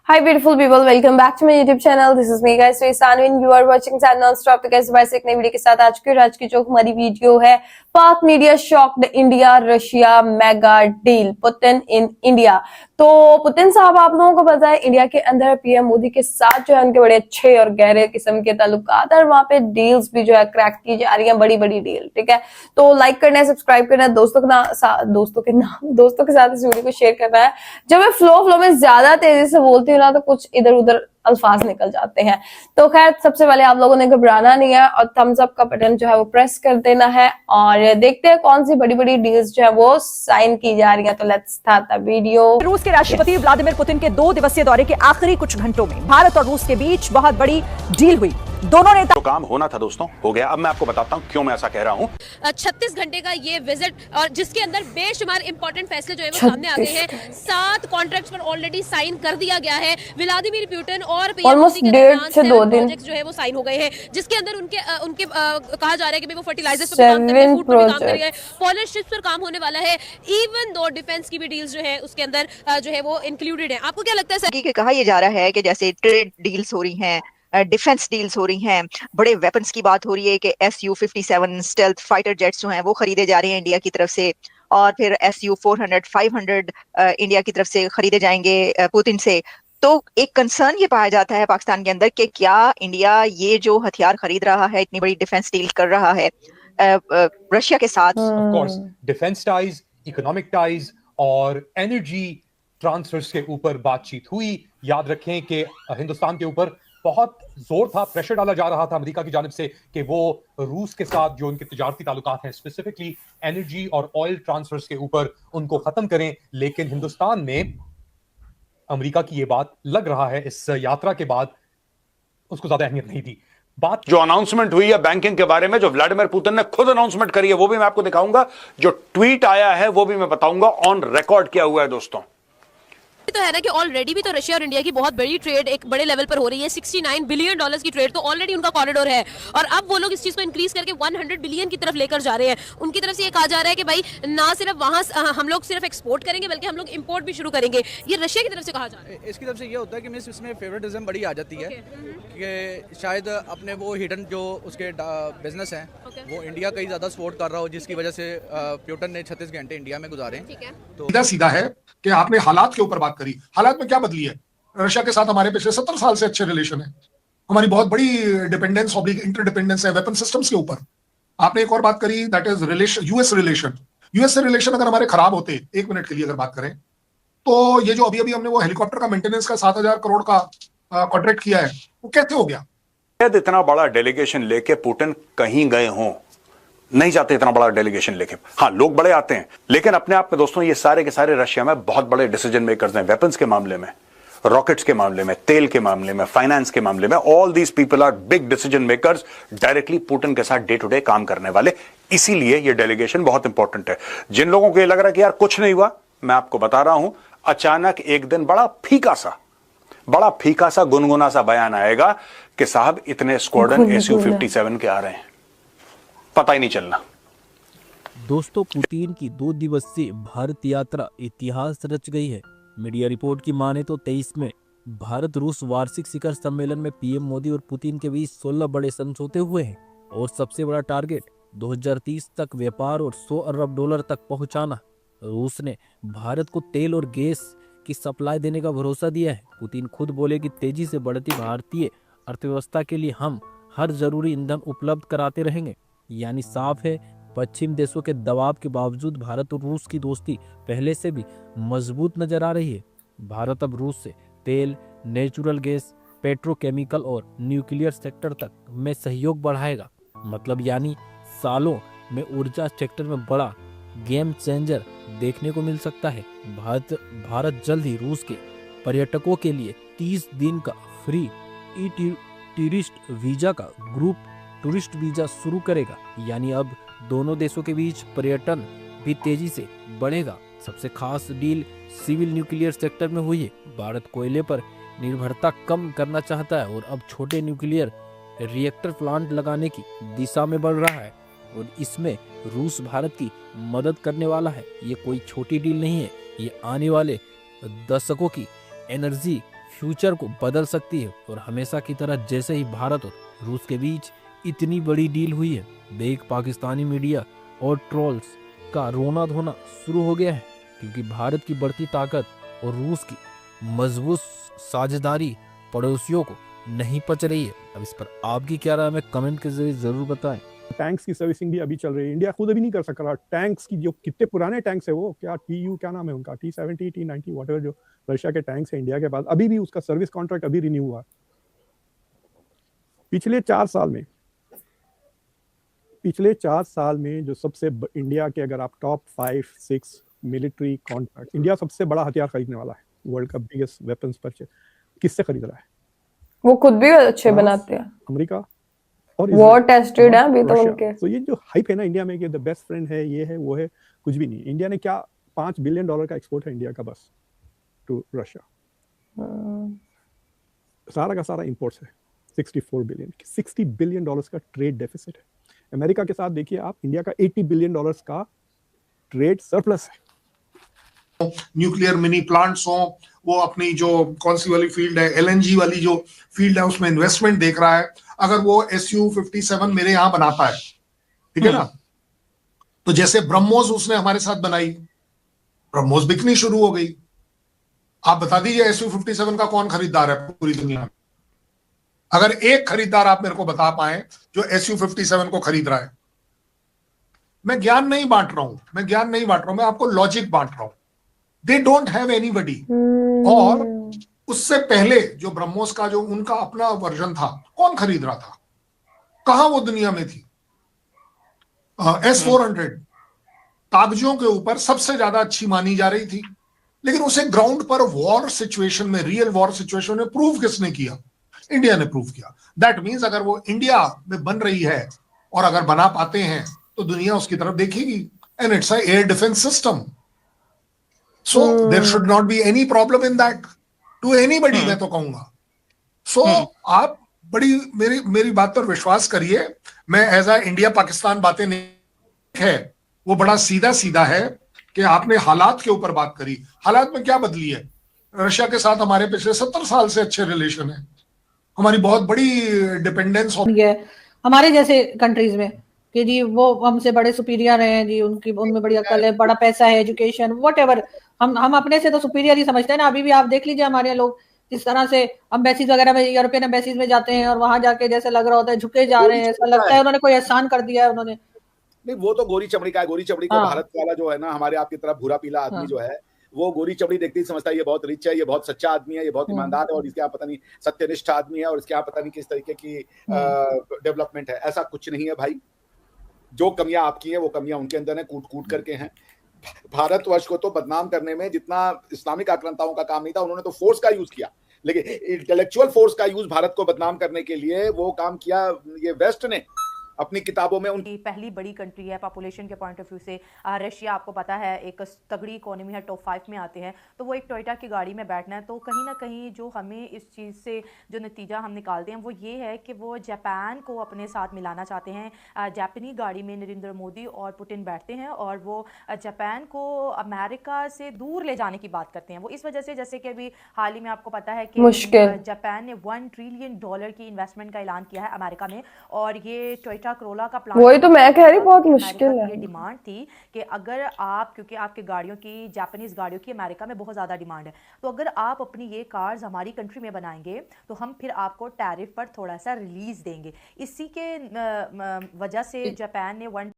Hi beautiful people, welcome back to my YouTube channel. This is me guys, Sanvi and you are watching San Non-Stop। तो कैसे वैसे एक नई video के साथ आज की जो हमारी वीडियो है, पाक media shocked India Russia mega deal, Putin in India. तो पुतिन साहब, आप लोगों को पता है इंडिया के अंदर पीएम मोदी के साथ जो है उनके बड़े अच्छे और गहरे किस्म के ताल्लुकात और वहां पे डील्स भी जो है क्रैक की जा रही है, बड़ी बड़ी डील। ठीक है, तो लाइक करना है, सब्सक्राइब करना है, दोस्तों के साथ इस वीडियो को शेयर करना है। जब मैं फ्लो में ज्यादा तेजी से बोलती हूँ ना तो कुछ इधर उधर अल्फाज निकल जाते हैं। तो खैर, सबसे पहले आप लोगों ने घबराना नहीं है और थम्स अप का बटन जो है वो प्रेस कर देना है और देखते हैं कौन सी बड़ी बड़ी डील्स जो है वो साइन की जा रही है। तो लेट्स स्टार्ट द वीडियो। रूस के राष्ट्रपति व्लादिमीर पुतिन के 2 दिवसीय दौरे के आखिरी कुछ घंटों में भारत और रूस के बीच बहुत बड़ी डील हुई। दोनों नेता तो काम होना था दोस्तों, हो गया। अब मैं आपको बताता हूं क्यों मैं ऐसा कह रहा हूं। 36 घंटे का ये विजिट और जिसके अंदर बेशुमार इंपॉर्टेंट फैसले जो है वो सामने आते हैं। 7 कॉन्ट्रैक्ट्स पर ऑलरेडी साइन कर दिया गया है। व्लादिमीर पुतिन और ऑलमोस्ट 1.5 से 2 दिन जो है वो साइन हो गए हैं, जिसके अंदर उनके कहा जा रहा है कि वो फर्टिलाइजर्स पर काम कर रहे हैं, फूड पर काम कर रहे हैं, पॉलिश शिप्स पर काम होने वाला है। इवन दो डिफेंस की भी डील्स जो है उसके अंदर जो है वो इंक्लूडेड है। आपको क्या लगता है सर? कहा यह जा रहा है कि जैसे ट्रेड डील्स हो रही हैं, डिफेंस डील्स हो रही हैं, बड़े वेपन्स की बात हो रही है कि Su-57 स्टेल्थ फाइटर जेट्स जो हैं वो खरीदे जा रहे हैं इंडिया की तरफ से, और फिर Su-400 500 इंडिया की तरफ से खरीदे जाएंगे पुतिन से। तो एक कंसर्न ये पाया जाता है पाकिस्तान के अंदर कि क्या इंडिया ये जो हथियार खरीद रहा है, इतनी बड़ी डिफेंस डील कर रहा है रशिया के साथ। Of course defence ties, economic ties और एनर्जी ट्रांसफर्स के ऊपर बातचीत हुई। याद रखें कि हिंदुस्तान के ऊपर बहुत जोर था, प्रेशर डाला जा रहा था अमेरिका की जानिब से कि वो रूस के साथ जो उनके तिजारती ताल्लुकात हैं, स्पेसिफिकली एनर्जी और ऑयल ट्रांसफर्स के ऊपर, उनको खत्म करें। लेकिन हिंदुस्तान ने अमेरिका की ये बात लग रहा है इस यात्रा के बाद उसको ज्यादा अहमियत नहीं दी। बात जो अनाउंसमेंट हुई है बैंकिंग के बारे में, जो व्लादिमीर पुतिन ने खुद अनाउंसमेंट करी है, वो भी मैं आपको दिखाऊंगा। जो ट्वीट आया है वो भी मैं बताऊंगा, ऑन रिकॉर्ड किया हुआ है दोस्तों। तो है ना कि ऑलरेडी भी तो रशिया और इंडिया की बहुत बड़ी ट्रेड एक बड़े लेवल पर हो रही है। $69 बिलियन की ट्रेड तो ऑलरेडी उनका कॉरिडोर है, और अब वो लोग इस चीज को इंक्रीज करके 100 बिलियन की तरफ लेकर जा रहे हैं। उनकी तरफ से ये कहा जा रहा है कि भाई ना सिर्फ वहां हम लोग सिर्फ एक्सपोर्ट करेंगे बल्कि हम लोग इंपोर्ट भी शुरू करेंगे। ये रशिया की तरफ से कहा जा रहा है। इसकी तरफ से ये होता है कि मिस इसमें फेवरेटिज्म बड़ी आ जाती है कि शायद अपने वो हिडन जो उसके बिजनेस हैं वो इंडिया का ही ज्यादा सपोर्ट कर रहा हो, जिसकी वजह से पुतिन ने 36 घंटे इंडिया में गुजारे। तो सीधा है कि आपने हालात के ऊपर बात करी। हालात में क्या बदली है? रशिया के साथ हमारे पिछले 70 साल से अच्छे रिलेशन है, हमारी बहुत बड़ी डिपेंडेंस ऑब्लिक इंटरडिपेंडेंस है वेपन सिस्टम्स के ऊपर। आपने एक और बात करी, दैट इज रिलेशन यूएस से रिलेशन अगर हमारे खराब होते, 1 मिनट के लिए अगर बात करें, तो ये जो अभी हमने वो हेलीकॉप्टर का मेंटेनेंस का 7,000 करोड़ का कॉन्ट्रैक्ट किया है, वो कैसे हो गया? इतना बड़ा डेलीगेशन लेके पुतिन कहीं गए हों, नहीं जाते इतना बड़ा डेलीगेशन लेके। हाँ, लोग बड़े आते हैं, लेकिन अपने आप में दोस्तों ये सारे के सारे रशिया में बहुत बड़े डिसीजन मेकर्स हैं। वेपन्स के मामले में, रॉकेट्स के मामले में, तेल के मामले में, फाइनेंस के मामले में, all these people are big decision makers, directly Putin के साथ डे टू डे काम करने वाले। इसीलिए ये डेलीगेशन बहुत इंपॉर्टेंट है। जिन लोगों को ये लग रहा है कि यार कुछ नहीं हुआ, मैं आपको बता रहा हूं, अचानक एक दिन बड़ा फीका सा गुनगुना सा बयान आएगा कि साहब इतने स्क्वाड्रन Su-57 के आ रहे हैं, पता ही नहीं चलना। दोस्तों, पुतिन की 2 दिवसीय भारत यात्रा इतिहास रच गई है। मीडिया रिपोर्ट की माने तो 23 में भारत रूस वार्षिक शिखर सम्मेलन में पीएम मोदी और पुतिन के बीच 16 बड़े समझौते हुए हैं, और सबसे बड़ा टारगेट 2030 तक व्यापार और $100 अरब तक पहुंचाना। रूस ने भारत को तेल और गैस की सप्लाई देने का भरोसा दिया है। पुतिन खुद बोले कि तेजी से बढ़ती भारतीय अर्थव्यवस्था के लिए हम हर जरूरी ईंधन उपलब्ध कराते रहेंगे। यानी साफ है, पश्चिम देशों के दबाव के बावजूद भारत और रूस की दोस्ती पहले से भी मजबूत नजर आ रही है। भारत अब रूस से तेल, नेचुरल गैस, पेट्रोकेमिकल और न्यूक्लियर सेक्टर तक में सहयोग बढ़ाएगा। मतलब यानी सालों में ऊर्जा सेक्टर में बड़ा गेम चेंजर देखने को मिल सकता है। भारत जल्द ही रूस के पर्यटकों के लिए 30 दिन का फ्री टूरिस्ट वीजा का ग्रुप टूरिस्ट वीजा शुरू करेगा। यानी अब दोनों देशों के बीच पर्यटन भी तेजी से बढ़ेगा। सबसे खास डील सिविल न्यूक्लियर सेक्टर में हुई है। भारत कोयले पर निर्भरता कम करना चाहता है और अब छोटे न्यूक्लियर रिएक्टर प्लांट लगाने की दिशा में बढ़ रहा है, और इसमें रूस भारत की मदद करने वाला है। ये कोई छोटी डील नहीं है, ये आने वाले दशकों की एनर्जी फ्यूचर को बदल सकती है। और हमेशा की तरह जैसे ही भारत और रूस के बीच इतनी बड़ी डील हुई है, देख पाकिस्तानी मीडिया और ट्रोल्स का रोना धोना शुरू हो गया है, क्योंकि भारत की बढ़ती ताकत और रूस की मजबूत साझेदारी पड़ोसियों को नहीं पच रही है। अब इस पर आपकी क्या राय है, कमेंट के जरिए जरूर बताएं। टैंक्स की सर्विसिंग भी अभी चल रही है, इंडिया खुद अभी नहीं कर सक रहा। टैंक्स की जो कितने पुराने टैंक्स है, वो क्या क्या नाम है उनका, T-70 T-90 व्हाटएवर, जो रशिया के टैंक्स है इंडिया के पास, अभी भी उसका सर्विस कॉन्ट्रैक्ट अभी रिन्यू हुआ। पिछले 4 साल में जो सबसे इंडिया के, अगर आप टॉप 5-6 मिलिट्री कॉन्ट्रैक्ट, इंडिया सबसे बड़ा हथियार खरीदने वाला है, वर्ल्ड का बिगेस्ट वेपन्स परचेज किससे खरीद रहा है? वो खुद भी अच्छे बनाते हैं, अमेरिका और वॉर टेस्टेड है अभी तो रशिया। उनके। तो ये जो हाइप है ना इंडिया में कि द बेस्ट फ्रेंड है, ये है वो है, कुछ भी नहीं। इंडिया ने क्या, $5 बिलियन का एक्सपोर्ट है इंडिया का बस टू रशिया। सारा का सारा इंपोर्ट्स है। 64 बिलियन, $60 बिलियन का ट्रेड डेफिसिट है। अमेरिका के साथ देखिए आप, इंडिया का $80 बिलियन का ट्रेड सरप्लस है। न्यूक्लियर मिनी प्लांट्स हो, वो अपनी जो कौन सी वाली फील्ड है, LNG वाली जो फील्ड है, उसमें इन्वेस्टमेंट देख रहा है। अगर वो Su-57 मेरे यहाँ बनाता है, ठीक है ना, तो जैसे ब्रह्मोस उसने हमारे साथ बनाई, ब्रह्मोस बिकनी शुरू हो गई। आप बता दीजिए Su-57 का कौन खरीदार है पूरी दुनिया में? अगर एक खरीदार आप मेरे को बता पाए जो Su-57 को खरीद रहा है। मैं ज्ञान नहीं बांट रहा हूं, मैं आपको लॉजिक बांट रहा हूं। They don't have anybody. और उससे पहले जो ब्रह्मोस का जो उनका अपना वर्जन था, कौन खरीद रहा था? कहां वो दुनिया में थी? S-400 कागजों के ऊपर सबसे ज्यादा अच्छी मानी जा रही थी, लेकिन उसे ग्राउंड पर वॉर सिचुएशन में, रियल वॉर सिचुएशन में प्रूव किसने किया? इंडिया ने प्रूव किया। दैट मीन्स अगर वो इंडिया में बन रही है और अगर बना पाते हैं तो दुनिया उसकी तरफ देखेगी। And it's a air defence system, so there should not be any problem in that to anybody, मैं तो कहूंगा। सो आप बड़ी मेरी बात पर विश्वास करिए। मैं एज अ इंडिया पाकिस्तान बातें नहीं है, वो बड़ा सीधा सीधा है कि आपने हालात के ऊपर बात करी। हालात में क्या बदली है? रशिया के साथ हमारे पिछले 70 साल से अच्छे रिलेशन है, हमारी बहुत बड़ी डिपेंडेंस है हमारे जैसे कंट्रीज में कि जी वो हमसे बड़े सुपीरियर हैं जी, उनमें बड़ी अकल है, बड़ा पैसा है, एजुकेशन व्हाटएवर। हम अपने से तो सुपीरियर ही समझते हैं ना। अभी भी आप देख लीजिए हमारे लोग जिस तरह से एम्बेसीज वगैरह में, यूरोपियन एम्बेसीज में जाते हैं और वहां जाके जैसे लग रहा होता है झुके जा रहे हैं, ऐसा लगता है उन्होंने कोई एहसान कर दिया है उन्होंने। नहीं, वो तो गोरी चमड़ी का है। गोरी चमड़ी को भारत वाला जो है ना, हमारे आपकी तरफ भूरा पीला आदमी जो है, वो गोरी चमड़ी देखते ही समझता है ये बहुत रिच है, ये बहुत सच्चा आदमी है, ये बहुत ईमानदार है, और इसके यहाँ पता नहीं सत्यनिष्ठ आदमी है, और इसके यहाँ पता नहीं किस तरीके की डेवलपमेंट है। ऐसा कुछ नहीं है भाई। जो कमियां आपकी हैं वो कमियां उनके अंदर है, कूट कूट करके हैं। भारतवर्ष को तो बदनाम करने में जितना इस्लामिक आक्रांताओं का काम नहीं था, उन्होंने तो फोर्स का यूज किया, लेकिन इंटेलेक्चुअल फोर्स का यूज भारत को बदनाम करने के लिए वो काम किया ये वेस्ट ने अपनी किताबों में। उनकी पहली बड़ी कंट्री है पॉपुलेशन के पॉइंट ऑफ व्यू से। रशिया आपको पता है एक तगड़ी इकोनॉमी है, टॉप 5 में आते हैं। तो वो एक टोयोटा की गाड़ी में बैठना है, तो कहीं ना कहीं जो हमें इस चीज़ से जो नतीजा हम निकालते हैं वो ये है कि वो जापान को अपने साथ मिलाना चाहते हैं। जापानी गाड़ी में नरेंद्र मोदी और पुतिन बैठते हैं और वो जापान को अमेरिका से दूर ले जाने की बात करते हैं। वो इस वजह से, जैसे कि अभी हाल ही में आपको पता है कि जापान ने $1 ट्रिलियन की इन्वेस्टमेंट का ऐलान किया है अमेरिका में, और ये टोयोटा करोला का प्लान, वही तो मैं कह रही, बहुत मुश्किल है। ये डिमांड थी कि अगर आप, क्योंकि आपके गाड़ियों की, जापानीज गाड़ियों की अमेरिका में बहुत ज़्यादा डिमांड है, तो अगर आप अपनी ये कार्स हमारी कंट्री में बनाएंगे तो हम फिर आपको टैरिफ पर थोड़ा सा रिलीज देंगे। इसी के वजह से जापान ने